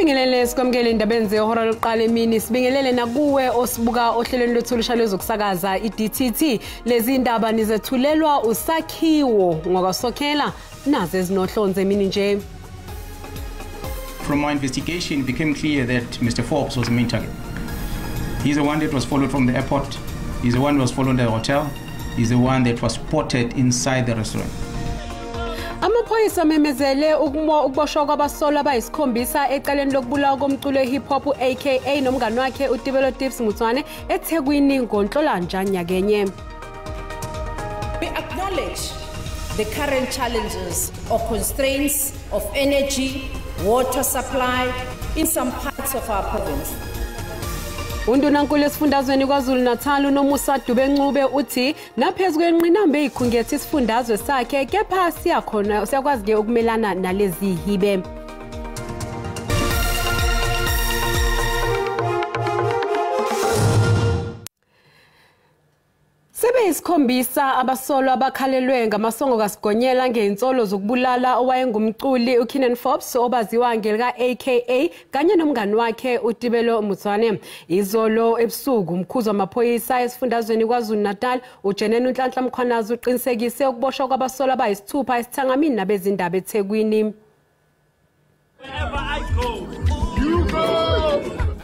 Sibingelele sikwamukele indabeni zehora lokuqala emini sibingelele nakuwe osibuka ohlelweni lwethulusha lezokusakaza iDTT lezi indaba nizethulelwa usakhiwo ngokasokhela nazo ezinohlonze emini nje. From our investigation, it became clear that Mr. Forbes was the main target. He's the one that was followed from the airport. He's the one who was followed at the hotel. He's the one that was spotted inside the restaurant. Amaphoyisa memezele ukuboshwa kwabasolwa abayisikhombisa ecaleni lokubulawa komculo hip hop aka nomngani wakhe uTibelo Tips Mutswane eThekwini ngoNhlolanja nyakenye. We acknowledge the current challenges or constraints of energy, water supply in some parts of our province. Undunankulu esifundazweni kwaZulu Natal uNomusa Dubencube uthi naphezu kwenqinamba ezikhungethe isifundazwe sakhe kepha siyakhona siyakwazi ke ukumelana nalezi hibe. Isikhombisa abasolwa abakhalelwe ngamasongo kaSigonyela ngeinsolo zokubulala owayengumculi uKenan Forbes obaziwa ngelika aka kanye nomngani wakhe uTibelo Mutswane. Izolo ebusuku umkhuzi wamaphoyisa esifundazweni kwaZulu Natal uJenene uNhlanhla Mkhwanazi uqinisekise ukuboshwa kwabasolwa abayisithupha esithangamini nabezindaba eThekwini.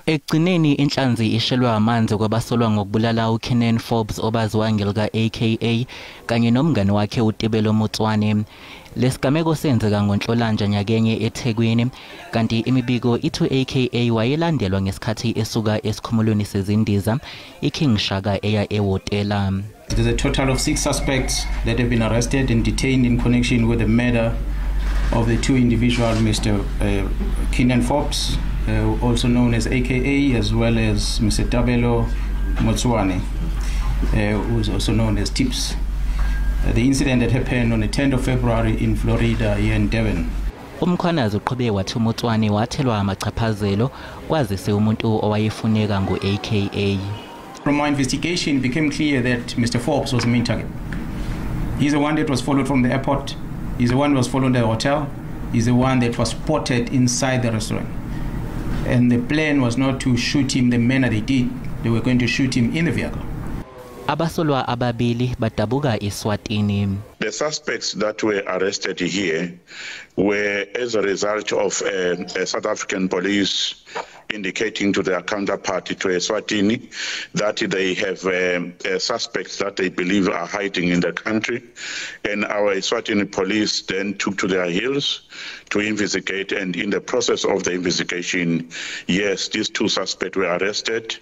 Ekugcineni inhlanzi ishelwa amanzi kwabasolwa ngokubulala uKenan Forbes obaziwa ngelika aka kanye nomngani wakhe uTibelo Mutswane. Lesigameko senzeka ngoNhlolanja nyakenye eThekwini kanti imibiko ithu aka wayelandelwa ngesikhathi esuka esikhumulweni sezindiza iKing Shaka eya ehotela. There's a total of 6 suspects that have been arrested and detained in connection with the murder of the 2 individuals, Mr. Kenan Forbes, also known as AKA, as well as Mr. Tabelo Mutswane, who is also known as Tips. The incident that happened on the 10th of February in Florida, here in Devon. Umkhwanazi uqhubeke wathi uMutswane wathelwa amachaphazelo kwazise umuntu owayefuneka ngo-AKA. From our investigation, it became clear that Mr. Forbes was the main target. He's the one that was followed from the airport. He's the one who was followed at the hotel. He's the one that was spotted inside the restaurant. And the plan was not to shoot him the manner they did. They were going to shoot him in the vehicle. Abasolwa ababili badabuka eSwatini. The suspects that were arrested here were as a result of South African police indicating to their counterpart to Eswatini that they have suspects that they believe are hiding in the country. And our Eswatini police then took to their heels to investigate, and in the process of the investigation, yes, these 2 suspects were arrested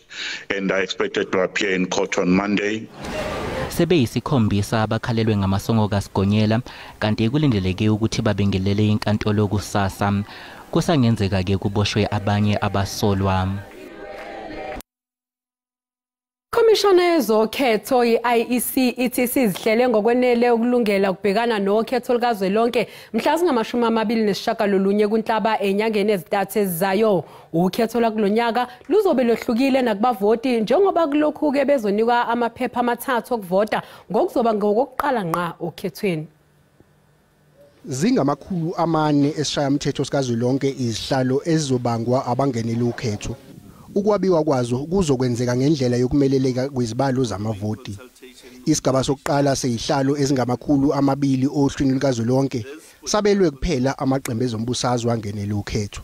and are expected to appear in court on Monday. Sebeyisikhombisa abakhalelwe ngamasongo kaSigonyela kanti kulindeleke ukuthi babengelele inkantolo kusasa. Kusangenzeka ke kuboshwe abanye abasolwa. Komishana yezokhetho iIEC ithi sizihlele ngokwenele ukulungela ukubhekana nokhetho likazwelonke mhla zinga29 kuNhlaba enyangeni ezintathu ezizayo. Ukhetho lakulonyaka luzobe lohlukile nakubavoti njengoba kulokhu ke bezonikwa amaphepha amathathu okuvota ngokuzoba ngokuqala ngqa okhethweni. Zingamakhulu 4 esishayamthetho sikazwelonke izihlalo ezizobangwa abangenela ukhetho. Ukwabiwa kwazo kuzokwenzeka ngendlela yokumeleleka kwezibalo zamavoti. Isigaba sokuqala sezihlalo ezingamakhulu 200 ohlwini likazwelonke sabelwe kuphela amaqembu ezombusazwe angenela ukhetho.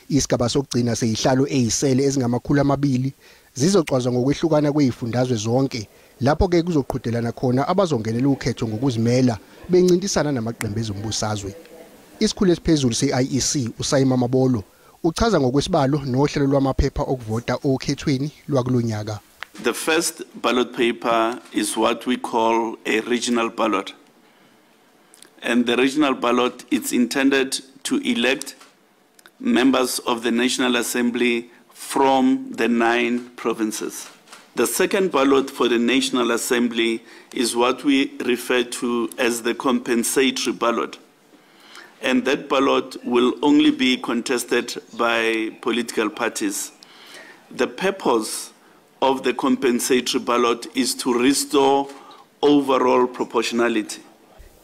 Isigaba sokugcina sezihlalo ezisele ezingamakhulu 200 zizocwazwa ngokwehlukana kwezifundazwe zonke lapho ke kuzoqhudelana khona abazongenela ukhetho ngokuzimela bencintisana namaqembu ezombusazwe. Isikhulu esiphezulu seIEC uSayima Mabolo uchaza ngokwesibalo nohlelo lwamaphepha okuvota okhethweni lwakulonyaka. The first ballot paper is what we call a regional ballot. And the regional ballot is intended to elect members of the National Assembly from the 9 provinces. The second ballot for the National Assembly is what we refer to as the compensatory ballot. And that ballot will only be contested by political parties. The purpose of the compensatory ballot is to restore overall proportionality.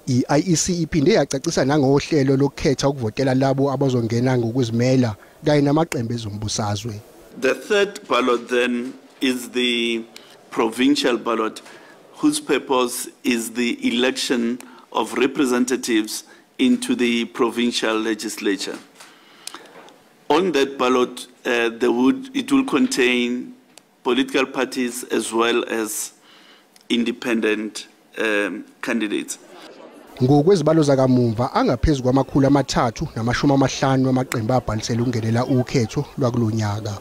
I-IEC iphinde yacacisa nangohlelo lokukhetha ukuvotela labo abazongena ngokuzimela kanye namaqembu ezombusazwe. The third ballot then is the provincial ballot, whose purpose is the election of representatives into the provincial legislature. On that ballot, it will contain political parties as well as independent candidates. Ngokwezibalo zakamumva angaphezulu kwama350 amaqembu abhalisele ukungenela ukhetho lwakulonyaka.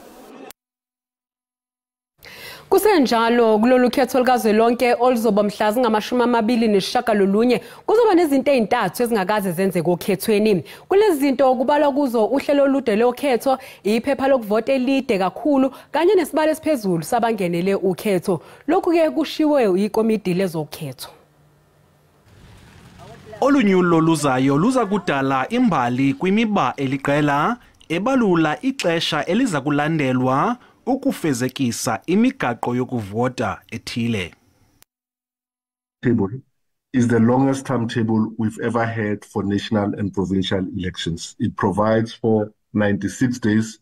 Kusenjalo kulolu khetho likazwelonke oluzoba mhla zingama29 kuzoba nezinto ezintathu ezingakaze zenzeke okhethweni. Kulezi zinto kubalwa kuzo uhlelo olude lokhetho, iphepha lokuvota elide kakhulu kanye nesibalo esiphezulu sabangenele ukhetho. Lokhu ke kushiwe ikomiti lezokhetho. Olunyulo luzayo luza kudala imbali kwimiba eliqela ebalula ixesha eliza kulandelwa ukufezekisa imigaqo yokuvota ethile. Table is the longest timetable we've ever had for national and provincial elections. It provides for 96 days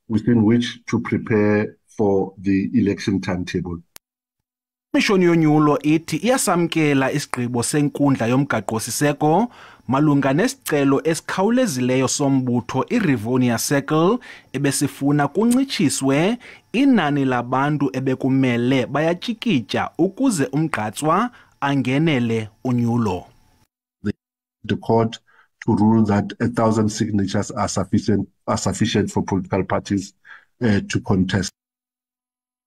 within which to prepare for the election timetable. Imishoni yonyulo ithi iyasamkela isigqibo senkundla yomgaqo siseko malunga nesicelo esikhawulezileyo sombutho iRivonia Circle ebesifuna kuncitshiswe inani labantu ebekumele bayatshikitya ukuze umgqatswa angenele unyulo. The court to rule that 1,000 signatures are sufficient for political parties to contest.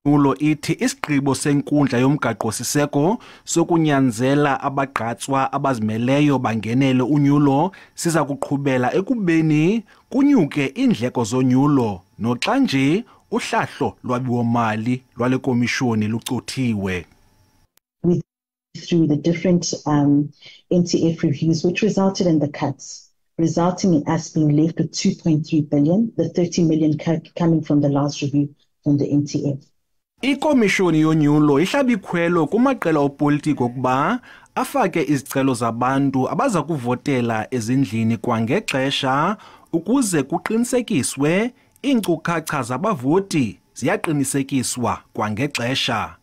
Ulo ithi isigqibo senkundla yomgaqo siseko sokunyanzela abagqatswa abazimeleyo bangenele unyulo siza kuqhubela ekubeni kunyuke indleko zonyulo noxa nje uhlahlo lwabiwo-mali lwale komishoni lucothiwe. Through the different NTF reviews, which resulted in the cuts, resulting in us being left with 2.3 billion, the 30 million coming from the last review from the NTF. Ikomishoni yonyulo ihlabikhwelo kumaqela opolitiko kuba afake izicelo zabantu abaza kuvotela ezindlini kwangexesha ukuze kuqinisekiswe iinkcukacha zabavoti ziyaqinisekiswa kwangexesha.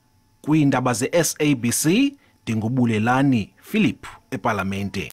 Kwiindaba ze-SABC, Dingubulelani Philip eParlamente.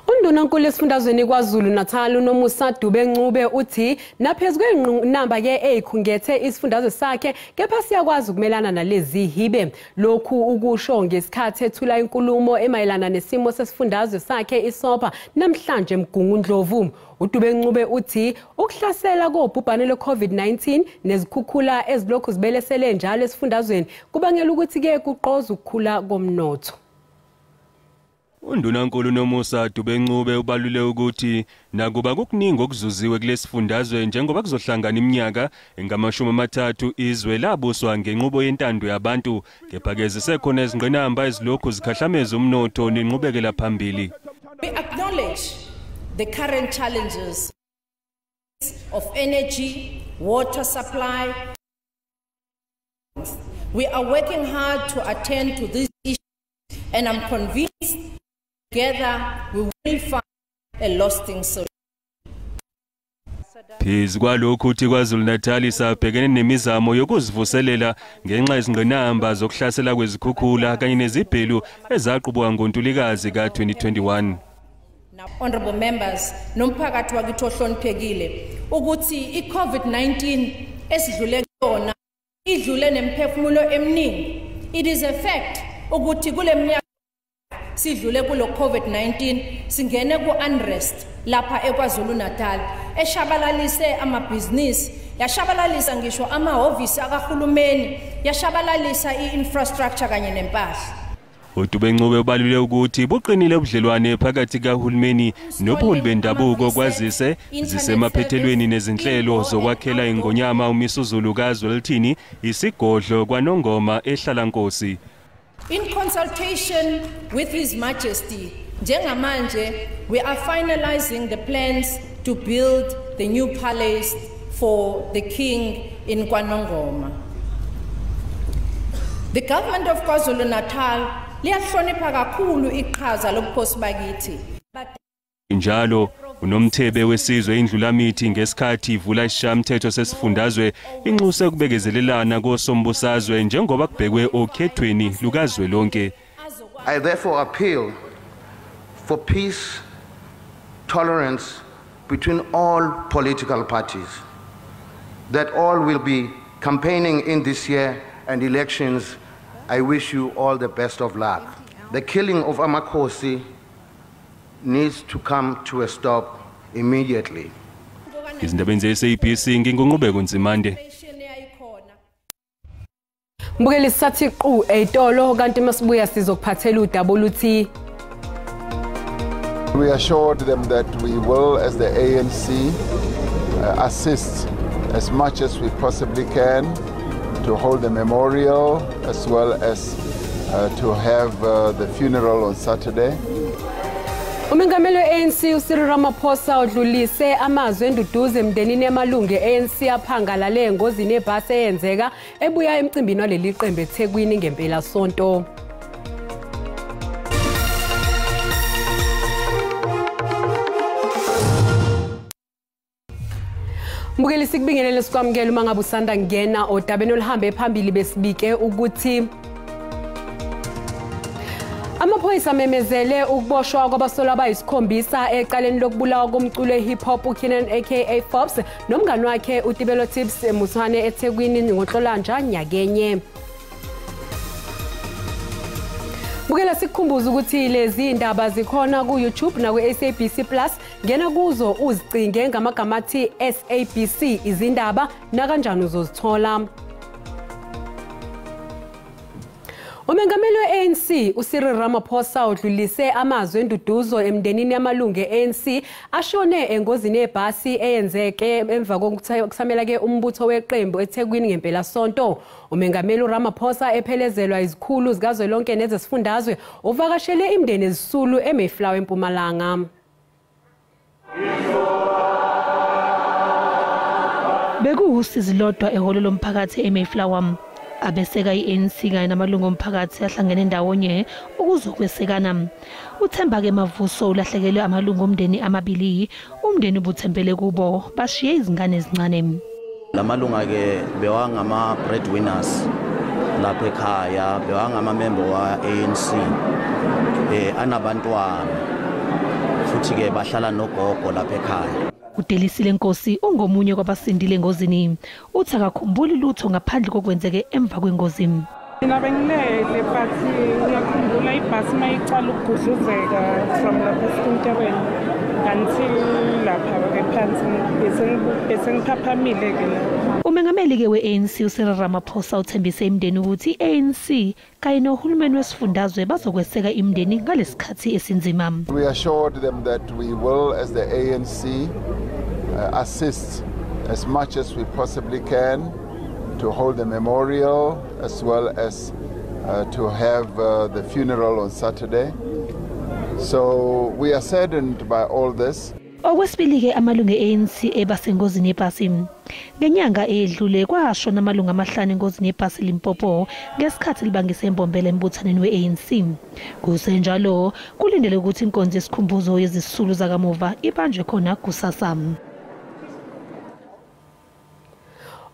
Undunankulu esifundazweni kwaZulu Natal uNomusa Dube-Ncube uthi naphezu kwenamba ke eyikhungethe isifundazwe sakhe kepha siyakwazi ukumelana nalezi hibe. Lokhu ukusho ngesikhathi ethula inkulumo emayelana nesimo sesifundazwe sakhe iSopa namhlanje eMgungundlovu. uDube-Ncube uthi ukuhlasela kobhubhane lwe-COVID-19 nezikhukhula ezilokhu zibelesele njalo esifundazweni kubangela ukuthi ke kuqoza ukukhula komnotho. Undunankulu Nomusa Dube-Ncube ubalule ukuthi nakuba kukuningi okuzuziwe kulesifundazwe njengoba kuzohlangana iminyaka engama-30 izwe labuswa ngenqubo yentando yabantu kepha ke zisekhona izingqinamba ezilokhu zikhahlameza umnotho nenqubekela phambili. We acknowledge the current challenges of energy, water supply. We are working hard to attend to these issues and I'm convinced together we will find a lasting solution. Phezu kwalokhu uthi KwaZulu Natal isabhekene nemizamo yokuzivuselela ngenxa yezingqinamba zokuhlasela kwezikhukhula kanye nezibhelu ezaqubwa ngoNtulikazi ka-2021. Honorable members, nomphakathi wakithi ohloniphekile ukuthi i-COVID-19 esidlule kuyona idlule nemphefumulo eminingi. It is a fact ukuthi kule minyaka sidlule kulo COVID-19 singene ku-unrest lapha eKwaZulu Natal eshabalalise amabhizinisi, yashabalalisa ngisho amahhovisi akahulumeni, yashabalalisa i-infrastructure kanye nempahla. uDube-Ncube ubalule ukuthi buqinile ubudlelwane phakathi kahulumeni nobuholi bendabuko kwazise zisemaphethelweni nezinhlelo zokwakhela ingonyama uMisuzulu kaZwelithini isigodlo kwaNongoma ehlalankosi. In consultation with His Majesty, njengamanje we are finalizing the plans to build the new palace for the king in KwaNongoma. The government of KwaZulu Natal liyahlonipha kakhulu iqhaza lobukhosi bakithi. Njalo unomthebe wesizwe indlulamithi ngesikhathi ivula isishayamithetho sesifundazwe inxuse ukubekezelelana kosombusazwe njengoba kubhekwe okhethweni lukazwe lonke. I therefore appeal for peace, tolerance between all political parties, that all will be campaigning in this year and elections. I wish you all the best of luck. The killing of Amakhosi needs to come to a stop immediately. Izindaba ze-SABC ngingonqubeko Nzimande. Mbukeli sathi qhu etolo kanti masibuya sizokuphathela udaba oluthi We assured them that we will, as the ANC, assist as much as we possibly can to hold the memorial as well as to have the funeral on Saturday. Umengameli we-ANC uCyril Ramaphosa udlulise amazwi enduduzo emndenini yamalungu e-ANC aphangalale engozini yebhasi eyenzeka ebuya emcimbini waleli qembu eThekwini ngempela sonto. Mbukeli sikubingelele sikwamukela uma ngabe usanda ngena odabeni oluhambe phambili besibike ukuthi amaphoyisa memezele ukuboshwa kwabasolwa abayisikhombisa eqaleni lokubulawa komculo e-hip hop uKeenan aka Forbes nomngani wakhe uTibelo Tips Muswane eThekwini ngoNhlolanja nyakenye. Bukela sikukhumbuza ukuthi lezi indaba zikhona ku YouTube na ku SABC Plus, ngena kuzo uzicinge ngamagama athi SABC Izindaba na kanjani uzozithola. Umengameli we-ANC uCyril Ramaphosa udlulise amazwi enduduzo emndenini yamalungu e-ANC ashone engozini yebhasi eyenzeke emva kokuthamela ke umbutho weqembu eThekwini ngempela sonto. Umengameli uRamaphosa ephelezelwa izikhulu zikazwelonke nezesifundazwe uvakashele imndeni ezisulu eMayflower eMpumalanga. Bekuwusizi lodwa ehholo lomphakathi eMayflower. Abeseka i-ANC kanye namalungu omphakathi ahlangene ndawonye ukuzokwesekana. Uthemba ke Mavuso ulahlekelwe amalungu omndeni amabili, umndeni ubuthembele kubo bashiye izingane ezincane. Lamalunga ke bewangama breadwinners lapha ekhaya, bewangama member wa ANC anabantwana futhi ke bahlala nogogo lapha ekhaya. Udelisile Nkosi ungomunye kwabasindile engozini. Uthi akakhumbuli lutho ngaphandle kokwenzeke emva kwengozi. Mina bengilele bathi ngiyakhumbula ibhasi mayiqala ukugudluzeka from lapha esinterweni until lapha ke phansi bese ngiphaphamile ke la. Umengameli ke we-ANC uCyril Ramaphosa uthembise imndeni ukuthi i-ANC kanye nohulumeni wesifundazwe bazokweseka imndeni ngalesikhathi esinzima. We assured them that we will, as the ANC, assist as much as we possibly can to hold the memorial as well as to have the funeral on Saturday. So we are saddened by all this. Okwesibili ke amalungu e-ANC ebasengozini yebhasi. Ngenyanga edlule kwashona amalungu amahlanu engozini yebhasi Limpopo ngesikhathi libangise imbombela embuthaneni we-ANC. Kusenjalo kulindele ukuthi inkonzo yesikhumbuzo yezisulu zakamuva ibanjwe khona kusasa.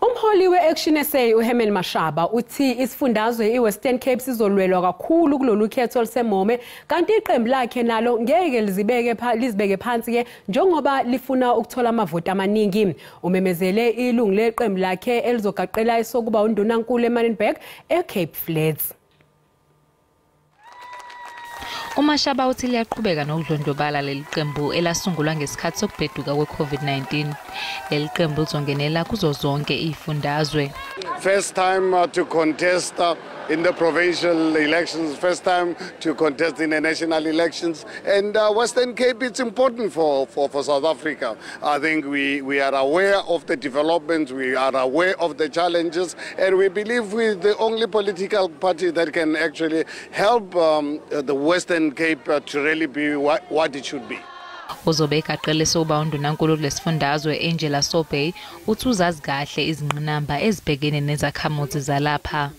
Umholi we-Action SA uHerman Mashaba uthi isifundazwe iWestern Cape sizolwelwa kakhulu kulolu khetho lisemome kanti iqembu lakhe nalo ngeke lizibeke phansi ke njengoba lifuna ukuthola amavoti amaningi. Umemezele ilungu leqembu lakhe elizogaqela isokuba undunankulu eMarienburg eCape Flats. uMashaba uthi liyaqhubeka nokudlondlobala leli qembu elasungulwa ngesikhathi sokubheduka kwe-COVID-19. Leli qembu lizongenela kuzo zonke izifundazwe. First time to contest in the provincial elections, first time to contest in the national elections, and Western Cape, it's important for South Africa. I think we are aware of the developments, we are aware of the challenges, and we believe we're the only political party that can actually help the Western Cape to really be what it should be. Uzobeka aqelisa uba undunankulu lesifundazwe Angela Sobey uthi uzazi kahle izinqinamba ezibhekene nezakhamuzi zalapha.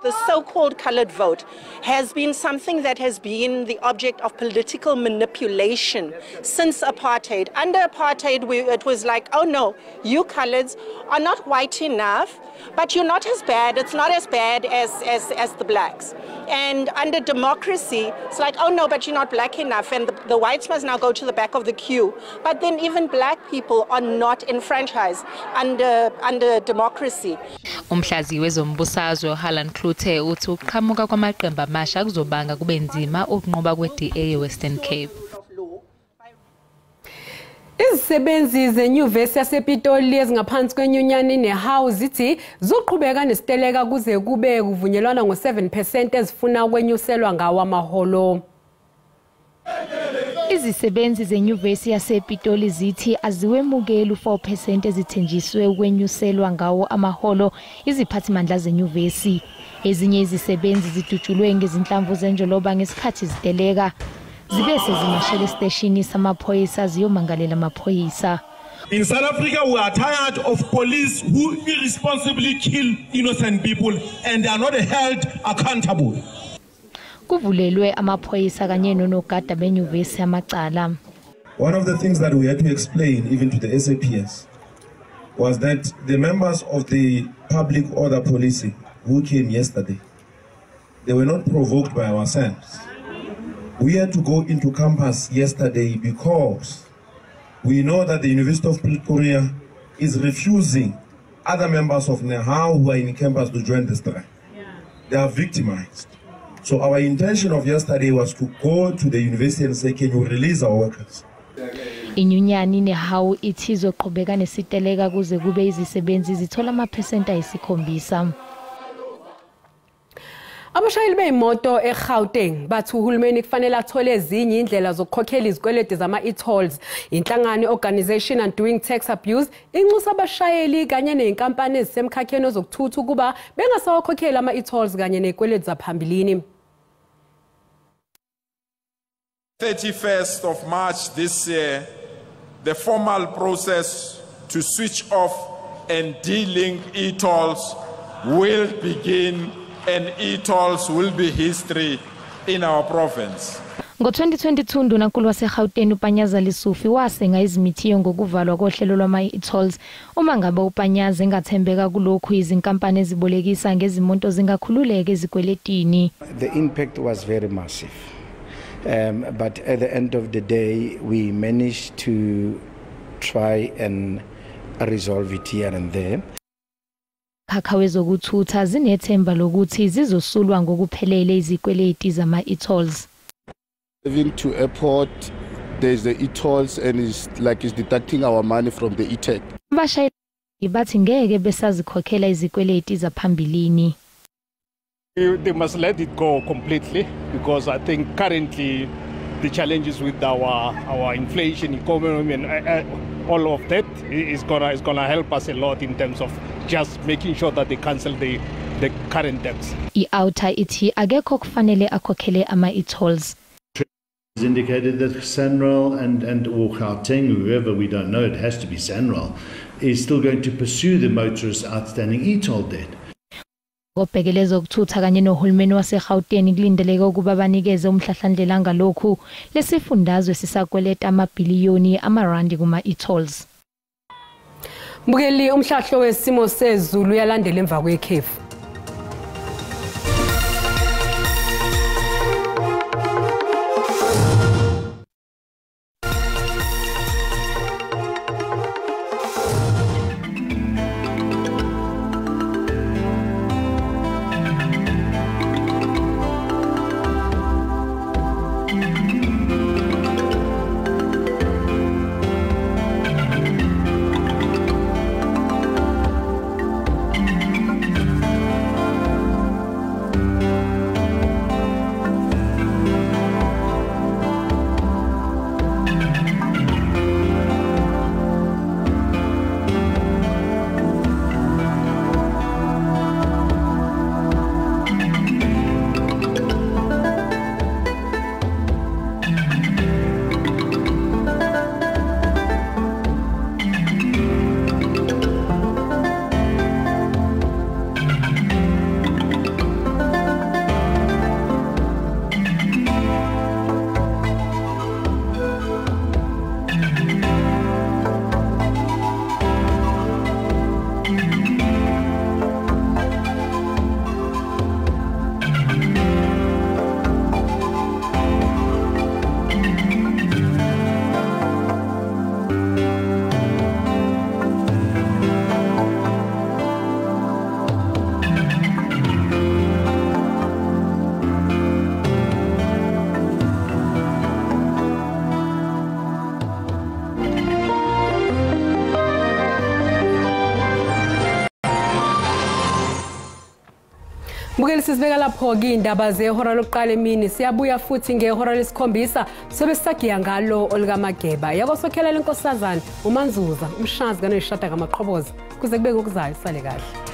The so-called colored vote has been something that has been the object of political manipulation since apartheid. Under apartheid, it was like, oh no, you coloreds are not white enough, but you're not as bad. It's not as bad as the blacks. And under democracy, it's like, oh no, but you're not black enough, and the whites must now go to the back of the queue. But then even black people are not enfranchised under democracy. Umhlazi wezombusazwe Halan Klute uthi ukuqhamuka kwamaqembu amasha kuzobanga kube nzima ukunqoba kwe-DA eWestern Cape. Izisebenzi zenyuvesi yasePitoli ezingaphansi kwenyunyani neHouse zithi zoqhubeka nesiteleka kuze kube kuvunyelwana ngo7% ezifuna ukwenyuselwa ngawo amaholo. Izisebenzi zenyuvesi yasePitoli zithi aziwemukeli u4% ezithenjiswe ukwenyuselwa ngawo amaholo iziphathimandla zenyuvesi. Ezinye izisebenzi zidutshulwe ngezinhlamvu zenjoloba ngesikhathi ziteleka. Zibe sezimashele stationi samaphoyisa ziyomangalela amaphoyisa. In South Africa, we are tired of police who irresponsibly kill innocent people and are not held accountable. Kuvulelwe amaphoyisa kanye nonogada benyuvesi amacala. One of the things that we had to explain even to the SAPS was that the members of the public order policing who came yesterday, they were not provoked by ourselves. We had to go into campus yesterday because we know that the University of Pretoria is refusing other members of NEHAU who are in campus to join the strike. They are victimized. So our intention of yesterday was to go to the university and say, can you release our workers? Inyunyani neHouse ithi izoqhubeka nesiteleka kuze kube izisebenzi zithola amaphesenti ayisikhombisa. Abashayeli beimoto eGauteng bathi uhulumeni kufanele athole ezinye indlela zokukhokhela izikweleti zama-e-tolls. Inhlangano Organisation Undoing Tax Abuse inxusa abashayeli kanye nezinkampani ezisemkhakheni ozokuthutha ukuba bengasawakhokhela ama-e-tolls kanye nezikweleti zaphambilini. 31st of March this year, the formal process to switch off and de-link e-tolls will begin, and e-tolls will be history in our province. Ngo-2022 ndunankulu waseGauteng uPanyaza Lesufi wasenga izimithiyo ngokuvalwa kohlelo lwama-e-tolls uma ngabe uPanyaza engathembeka kulokhu izinkampani ezibolekisa ngezimonto zingakhululeka ezikweletini. The impact was very massive. But at the end of the day, we managed to try and resolve it here and there. Khakha wezokuthutha zinethemba lokuthi zizosulwa ngokuphelele izikweleti zama-e-tolls. Even to airport, there's the e-tolls and it's deducting our money from the e-tag. Abashayeli bathi ngeke besazikhokhela izikweleti zaphambilini. They must let it go completely because I think currently the challenges with our inflation, economy, and all of that is gonna help us a lot in terms of just making sure that they cancel the current debts. I-Outer ithi akekho kufanele akhokhele ama-e-tolls. It's indicated that Sanral and or Gauteng, whoever, we don't know, it has to be Sanral, is still going to pursue the motorists' outstanding e-toll debt. Ngobhekeleza ukuthutha kanye nohulumeni waseGauteng kulindeleke ukuba banikeze umhlahlandlela ngalokhu lesifundazwe sisakweleta amabhiliyoni amarandi kuma-e-tolls. Mbukeli umhlahlo wesimo sezulu yalandela emva kwekhefu. Mbukeli sizibeka lapho-ke indaba zehora lokuqala emini siyabuya futhi ngehora lesikhombisa sobe sisagiya ngalo olikaMageba yakosokhelela inkosazana uManzuza umshazi kanoyishada kaMaqhoboza kuze kube ngokuzayo sale kahle.